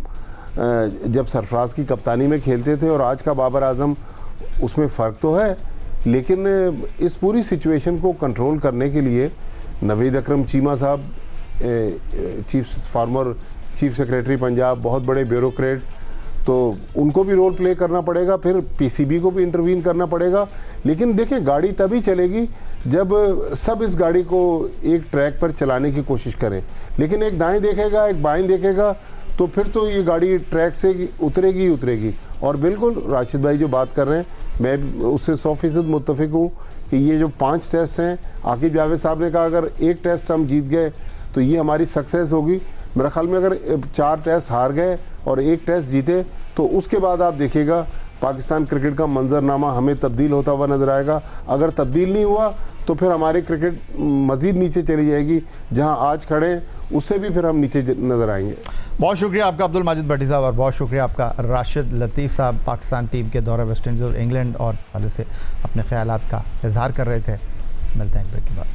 Speaker 3: जब सरफराज की कप्तानी में खेलते थे और आज का बाबर आजम, उसमें फ़र्क तो है, लेकिन इस पूरी सिचुएशन को कंट्रोल करने के लिए नवीद अकरम चीमा साहब, फॉर्मर चीफ सेक्रेटरी पंजाब, बहुत बड़े ब्यूरोक्रेट, तो उनको भी रोल प्ले करना पड़ेगा, फिर पीसीबी को भी इंटरवीन करना पड़ेगा। लेकिन देखिए, गाड़ी तभी चलेगी जब सब इस गाड़ी को एक ट्रैक पर चलाने की कोशिश करें। लेकिन एक दाएं देखेगा, एक बाएं देखेगा, तो फिर तो ये गाड़ी ट्रैक से उतरेगी ही उतरेगी। और बिल्कुल राशिद भाई जो बात कर रहे हैं, मैं उससे 100% मुत्तफिक हूँ कि ये जो 5 टेस्ट हैं, आकिब जावेद साहब ने कहा अगर एक टेस्ट हम जीत गए तो ये हमारी सक्सेस होगी। मेरा ख्याल में अगर 4 टेस्ट हार गए और 1 टेस्ट जीते तो उसके बाद आप देखिएगा पाकिस्तान क्रिकेट का मंजरनामा हमें तब्दील होता हुआ नजर आएगा। अगर तब्दील नहीं हुआ तो फिर हमारी क्रिकेट मज़ीद नीचे चली जाएगी, जहां आज खड़े हैं उससे भी फिर हम नीचे नज़र आएंगे।
Speaker 1: बहुत शुक्रिया आपका अब्दुल माजिद भट्टी साहब, और बहुत शुक्रिया आपका राशिद लतीफ़ साहब, पाकिस्तान टीम के दौरे वेस्ट इंडीज़ और इंग्लैंड और वाले से अपने ख्यालात का इजहार कर रहे थे। मिलते हैं ब्रेक के बाद।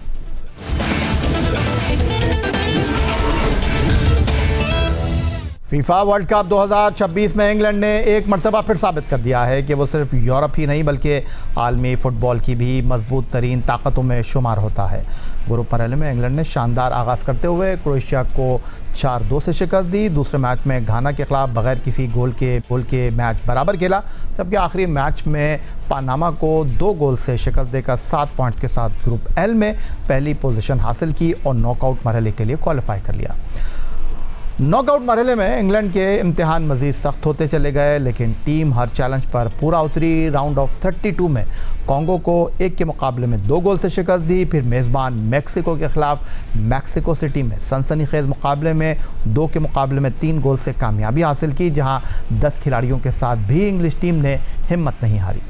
Speaker 1: फीफा वर्ल्ड कप 2026 में इंग्लैंड ने एक मरतबा फिर साबित कर दिया है कि वो सिर्फ यूरोप ही नहीं बल्कि आलमी फ़ुटबॉल की भी मजबूत तरीन ताकतों में शुमार होता है। ग्रुप मरहले में इंग्लैंड ने शानदार आगाज़ करते हुए क्रोएशिया को 4-2 से शिकस्त दी। दूसरे मैच में घाना के खिलाफ बगैर किसी गोल के मैच बराबर खेला, जबकि आखिरी मैच में पानामा को 2 गोल से शिकस्त देकर 7 पॉइंट के साथ ग्रुप एल में पहली पोजीशन हासिल की और नॉकआउट मरहले के लिए क्वालिफाई कर लिया। नॉकआउट मरहले में इंग्लैंड के इम्तिहान मज़ीद सख्त होते चले गए, लेकिन टीम हर चैलेंज पर पूरा उतरी। राउंड ऑफ 32 में कॉन्गो को 1 के मुकाबले में 2 गोल से शिकस्त दी। फिर मेज़बान मेक्सिको के खिलाफ मैक्सिको सिटी में सनसनीखेज़ मुकाबले में 2 के मुकाबले में 3 गोल से कामयाबी हासिल की, जहां 10 खिलाड़ियों के साथ भी इंग्लिश टीम ने हिम्मत नहीं हारी।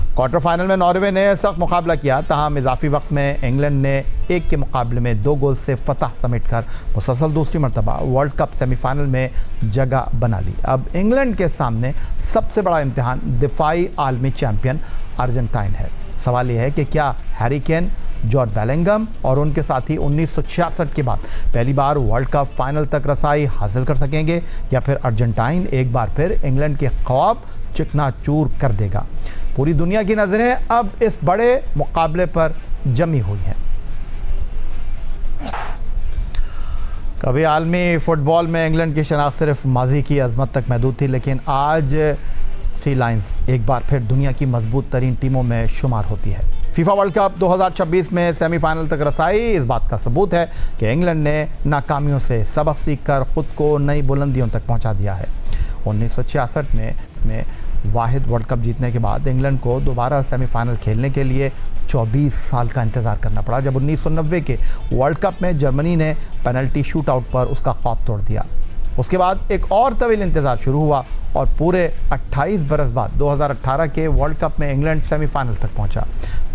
Speaker 1: क्वार्टर फाइनल में नॉर्वे ने सख्त मुकाबला किया, तहां इजाफी वक्त में इंग्लैंड ने 1 के मुकाबले में 2 गोल से फतह समेटकर मुसलसल दूसरी मरतबा वर्ल्ड कप सेमीफाइनल में जगह बना ली। अब इंग्लैंड के सामने सबसे बड़ा इम्तिहान दिफाई आलमी चैम्पियन अर्जेंटाइन है। सवाल यह है कि क्या हैरी केन, जॉर्ज बेलिंगम और उनके साथी 1966 के बाद पहली बार वर्ल्ड कप फाइनल तक रसाई हासिल कर सकेंगे, या फिर अर्जेंटाइन एक बार फिर इंग्लैंड के ख्वाब चिकनाचूर कर देगा। पूरी दुनिया की नज़रें अब इस बड़े मुकाबले पर जमी हुई हैं। कभी आलमी फ़ुटबॉल में इंग्लैंड की शनाख्त सिर्फ माजी की अजमत तक महदूद थी, लेकिन आज थ्री लाइन्स एक बार फिर दुनिया की मजबूत तरीन टीमों में शुमार होती है। फीफा वर्ल्ड कप 2026 में सेमीफाइनल तक रसाई इस बात का सबूत है कि इंग्लैंड ने नाकामियों से सबक सीख कर ख़ुद को नई बुलंदियों तक पहुंचा दिया है। 1966 में वाहिद वर्ल्ड कप जीतने के बाद इंग्लैंड को दोबारा सेमीफाइनल खेलने के लिए 24 साल का इंतज़ार करना पड़ा, जब 1990 के वर्ल्ड कप में जर्मनी ने पेनल्टी शूटआउट पर उसका ख्वाब तोड़ दिया। उसके बाद एक और तवील इंतज़ार शुरू हुआ और पूरे 28 बरस बाद 2018 के वर्ल्ड कप में इंग्लैंड सेमीफाइनल तक पहुंचा,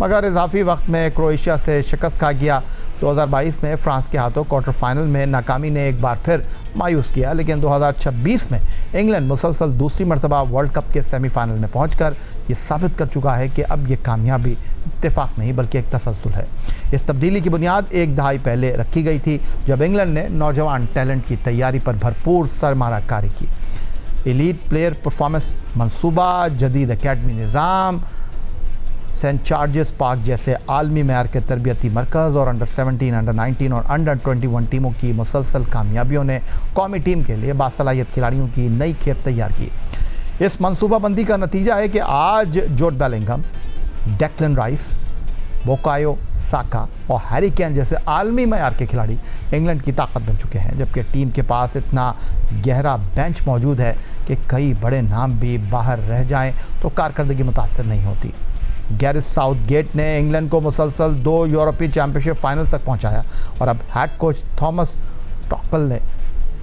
Speaker 1: मगर इजाफी वक्त में क्रोएशिया से शिकस्त खा गया। 2022 में फ्रांस के हाथों क्वार्टर फाइनल में नाकामी ने एक बार फिर मायूस किया, लेकिन 2026 में इंग्लैंड मुसलसल दूसरी मरतबा वर्ल्ड कप के सेमीफाइनल में पहुंचकर ये साबित कर चुका है कि अब ये कामयाबी इत्तेफाक नहीं बल्कि एक तसलसल है। इस तब्दीली की बुनियाद एक दहाई पहले रखी गई थी, जब इंग्लैंड ने नौजवान टैलेंट की तैयारी पर भरपूर सरमाराकारी की। एलीट प्लेयर परफॉर्मेंस मंसूबा, जदीद एकेडमी निज़ाम, सेंट चार्जेस पार्क जैसे आलमी मैार के तरबियती मरकज़ और अंडर 17, अंडर 19 और अंडर 21 टीमों की मुसलसल कामयाबियों ने कौमी टीम के लिए बासलाहियत खिलाड़ियों की नई खेप तैयार की। इस मनसूबाबंदी का नतीजा है कि आज जोड Bellingham, Declan rice, Bukayo Saka और हैरी केन जैसे आलमी मैार के खिलाड़ी इंग्लैंड की ताकत बन चुके हैं, जबकि टीम के पास इतना गहरा बेंच मौजूद है कि कई बड़े नाम भी बाहर रह जाएं तो कारकर्दगी मुतासर नहीं होती। गैरेथ साउथगेट ने इंग्लैंड को मुसलसल 2 यूरोपीय चैम्पियनशिप फाइनल तक पहुंचाया और अब हेड कोच थॉमस टॉकल ने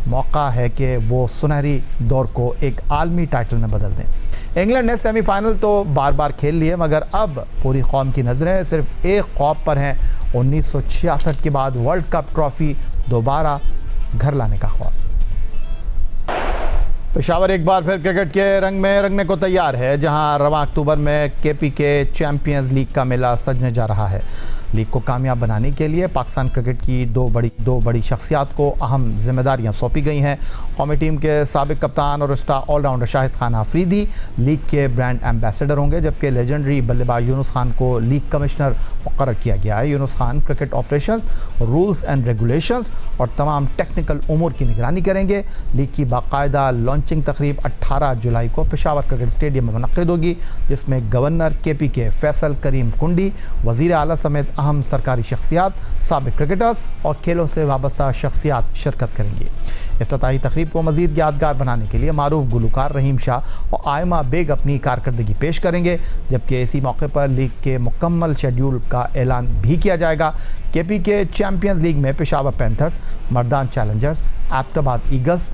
Speaker 1: मौका है कि वो सुनहरी दौर को एक आलमी टाइटल में बदल दें। इंग्लैंड ने सेमीफाइनल तो बार बार खेल लिए, मगर अब पूरी कौम की नज़रें सिर्फ एक ख्वाब पर हैं, 1966 के बाद वर्ल्ड कप ट्रॉफी दोबारा घर लाने का ख्वाब। पेशावर एक बार फिर क्रिकेट के रंग में रंगने को तैयार है, जहां रवां अक्टूबर में केपीके चैंपियंस लीग का मेला सजने जा रहा है। लीग को कामयाब बनाने के लिए पाकिस्तान क्रिकेट की दो बड़ी शख्सियात को अहम जिम्मेदारियां सौंपी गई हैं। कौमी टीम के साबिक कप्तान और star allrounder Shahid Khan Afridi league के ब्रांड एम्बेसडर होंगे, जबकि लेजेंडरी बल्लेबाज यूनुस खान को लीग कमिश्नर मुकर्रर किया गया है। Yunus Khan cricket operations, rules and regulations और तमाम टेक्निकल उमूर की निगरानी करेंगे। लीग की बाकायदा लॉन्चिंग तकरीब 18 जुलाई को पेशावर क्रिकेट स्टेडियम में मुनक्किद होगी, जिसमें गवर्नर केपीके फैसल करीम कुंडी, वज़ीर आला समेत अहम सरकारी शख्सियात, साबिक क्रिकेटर्स और खेलों से वाबस्ता शख्सियात शिरकत करेंगी। इफ्तिताही तकरीब को मज़ीद यादगार बनाने के लिए मारूफ गुलकार रहीम शाह और आयमा बेग अपनी कारकर्दगी पेश करेंगे, जबकि इसी मौके पर लीग के मुकम्मल शेड्यूल का ऐलान भी किया जाएगा। केपीके चैंपियंस लीग में Peshawar panthers, Mardan Challengers, Abbottabad eagles,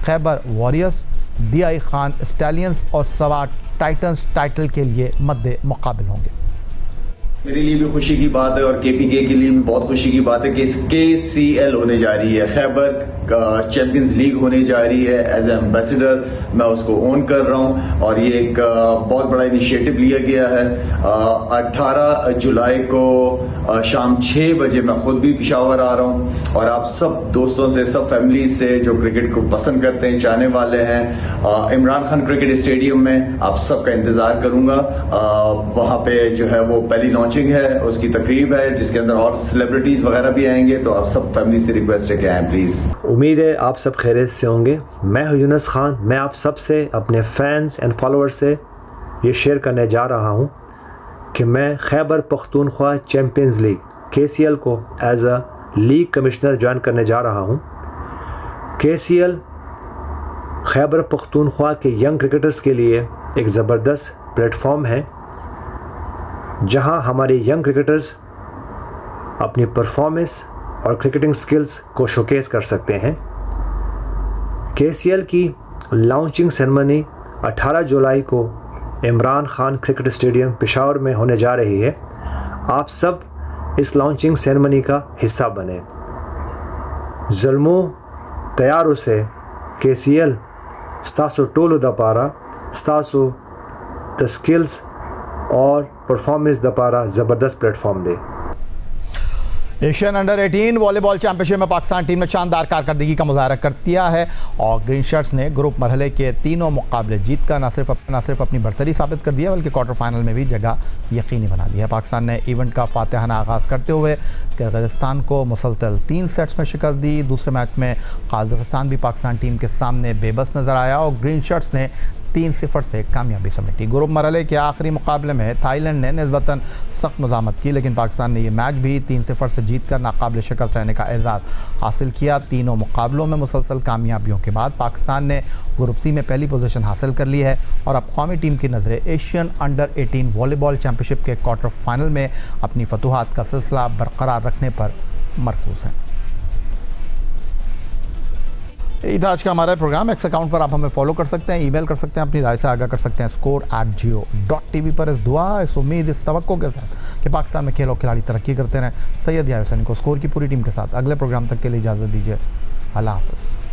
Speaker 1: Khyber warriors, DI Khan stallions और सवार टाइटंस टाइटल के लिए मद्दे मुकाबिल होंगे।
Speaker 4: मेरे लिए भी खुशी की बात है और केपीके के लिए भी बहुत खुशी की बात है कि KCL होने जा रही है, खैबर चैंपियंस लीग होने जा रही है। एज एम्बेसडर मैं उसको ओन कर रहा हूं और ये एक बहुत बड़ा इनिशिएटिव लिया गया है। 18 जुलाई को शाम 6 बजे मैं खुद भी पेशावर आ रहा हूं और आप सब दोस्तों से, सब फैमिली से जो क्रिकेट को पसंद करते हैं, चाहने वाले हैं, इमरान खान क्रिकेट स्टेडियम में आप सबका इंतजार करूंगा। वहां पे जो है वो पहली लॉन्चिंग है, उसकी तकरीब है जिसके अंदर और सेलिब्रिटीज वगैरह भी आएंगे, तो आप सब फैमिली से रिक्वेस्ट है कि आए प्लीज।
Speaker 5: उम्मीद है आप सब खैरियत से होंगे। मैं हूं यूनुस खान। मैं आप सब से, अपने फैंस एंड फॉलोअर्स से ये शेयर करने जा रहा हूं कि मैं Khyber Pakhtunkhwa champions league KCL को as a league commissioner join करने जा रहा हूं। KCL खैबर पख्तूनख्वा के यंग क्रिकेटर्स के लिए एक ज़बरदस्त प्लेटफॉर्म है, जहां हमारे यंग क्रिकेटर्स अपनी परफॉर्मेंस और क्रिकेटिंग स्किल्स को शोकेस कर सकते हैं। KCL की लॉन्चिंग सेरेमनी 18 जुलाई को इमरान खान क्रिकेट स्टेडियम पेशावर में होने जा रही है। आप सब इस लॉन्चिंग सेरेमनी का हिस्सा बने। ज़ुल्मो तैयारों से KCL स्तासो टोलो दपारा, स्तासो द स्किल्स और परफॉर्मेंस दपारा ज़बरदस्त प्लेटफॉर्म दे।
Speaker 1: एशियन अंडर 18 वॉलीबॉल चैंपियनशिप में पाकिस्तान टीम ने शानदार कारकर्दगी का मुजाहरा कर दिया है और ग्रीन शर्ट्स ने ग्रुप मरहले के तीनों मुकाबले जीतकर न सिर्फ अपनी बर्तरी साबित कर दिया, बल्कि क्वार्टर फाइनल में भी जगह यकीनी बना ली है। पाकिस्तान ने इवेंट का फातिहाना आगाज़ करते हुए किर्गिज़स्तान को मुसलसल 3 सेट्स में शिकस्त दी। दूसरे मैच में कज़ाकिस्तान भी पाकिस्तान टीम के सामने बेबस नज़र आया और ग्रीन शर्ट्स ने 3-0 से कामयाबी समेटी। ग्रुप मरहले के आखिरी मुकाबले में थाईलैंड ने निस्बतन सख्त मज़ामत की, लेकिन पाकिस्तान ने यह मैच भी 3-0 से जीत कर नाकाबिल शिकस्त रहने का एजाज़ हासिल किया। तीनों मुकाबलों में मुसलसल कामयाबियों के बाद पाकिस्तान ने ग्रुप सी में पहली पोजीशन हासिल कर ली है और अब कौमी टीम की नज़रें एशियन अंडर-18 वॉलीबॉल चैम्पियनशिप के क्वार्टर फाइनल में अपनी फतूहात का सिलसिला बरकरार रखने पर मरकूज़ हैं। यही था आज का हमारा प्रोग्राम। एक्स अकाउंट पर आप हमें फॉलो कर सकते हैं, ईमेल कर सकते हैं, अपनी राय से आगाह कर सकते हैं score@geo.tv पर। इस दुआ, इस उम्मीद, इस तवक्को के साथ कि पाकिस्तान में खेल और खिलाड़ी तरक्की करते रहें, सैयद याहिया हुसैन को स्कोर की पूरी टीम के साथ अगले प्रोग्राम तक के लिए इजाज़त दीजिए। अल्लाह हाफ़िज़।